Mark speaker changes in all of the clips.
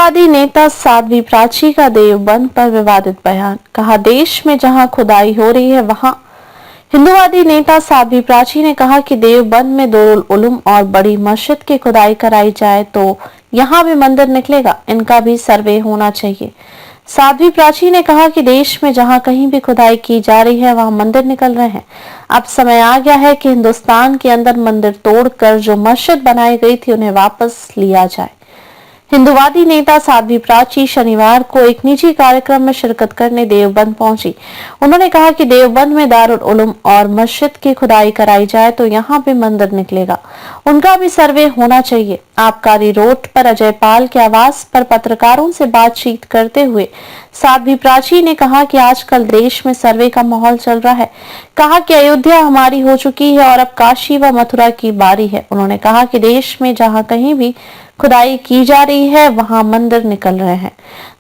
Speaker 1: हिंदुवादी नेता साध्वी प्राची का देवबंद पर विवादित बयान। कहा, देश में जहां खुदाई हो रही है वहां। हिंदुवादी नेता साध्वी प्राची ने कहा कि देवबंद में दारुल उलूम और बड़ी मस्जिद की खुदाई कराई जाए तो यहां भी मंदिर निकलेगा, इनका भी सर्वे होना चाहिए। साध्वी प्राची ने कहा कि देश में जहां कहीं भी खुदाई की जा रही है वहां मंदिर निकल रहे हैं। अब समय आ गया है कि हिंदुस्तान के अंदर मंदिर तोड़कर जो मस्जिद बनाई गई थी उन्हें वापस लिया जाए। हिंदुवादी नेता साध्वी प्राची शनिवार को एक निजी कार्यक्रम में शिरकत करने देवबंद पहुंची। उन्होंने कहा कि देवबंद में दारुल उलूम और मस्जिद की खुदाई कराई जाए तो यहां भी मंदिर निकलेगा, उनका भी सर्वे होना चाहिए। आबकारी रोड पर अजय पाल के आवास पर पत्रकारों से बातचीत करते हुए साध्वी प्राची ने कहा कि आजकल देश में सर्वे का माहौल चल रहा है। कहा कि अयोध्या हमारी हो चुकी है और अब काशी व मथुरा की बारी है। उन्होंने कहा कि देश में जहां कहीं भी खुदाई की जा रही है वहां मंदिर निकल रहे हैं।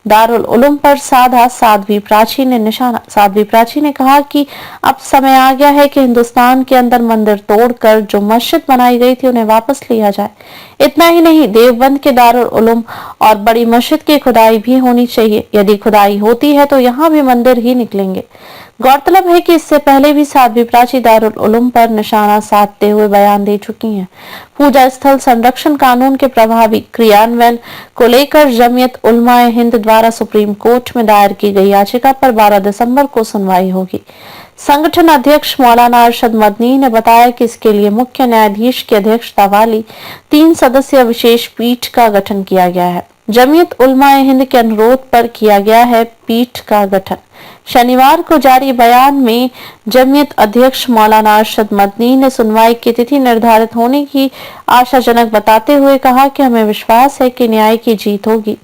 Speaker 1: दारुल उलूम पर साधा साध्वी प्राची ने निशाना। साध्वी प्राची ने कहा कि अब समय आ गया है कि हिंदुस्तान के अंदर मंदिर तोड़कर जो मस्जिद बनाई गई थी उन्हें वापस लिया जाए। इतना ही नहीं, देवबंद के दारुल उलूम और बड़ी मस्जिद की खुदाई भी होनी चाहिए। यदि खुदाई होती है तो यहाँ भी मंदिर ही निकलेंगे। गौरतलब है कि इससे पहले भी साध्वी प्राची दारुल उलूम पर निशाना साधते हुए बयान दे चुकी हैं। पूजा स्थल संरक्षण कानून के प्रभावी क्रियान्वयन को लेकर जमीयत उलमाए हिंद द्वारा सुप्रीम कोर्ट में दायर की गई याचिका पर 12 दिसंबर को सुनवाई होगी। संगठन अध्यक्ष मौलाना अरशद मदनी ने बताया कि इसके लिए मुख्य न्यायाधीश की अध्यक्षता वाली 3 सदस्यीय विशेष पीठ का गठन किया गया है। जमीयत उलमाए हिंद के अनुरोध पर किया गया है पीठ का गठन। शनिवार को जारी बयान में जमीयत अध्यक्ष मौलाना अरशद मदनी ने सुनवाई की तिथि निर्धारित होने की आशाजनक बताते हुए कहा कि हमें विश्वास है कि न्याय की जीत होगी।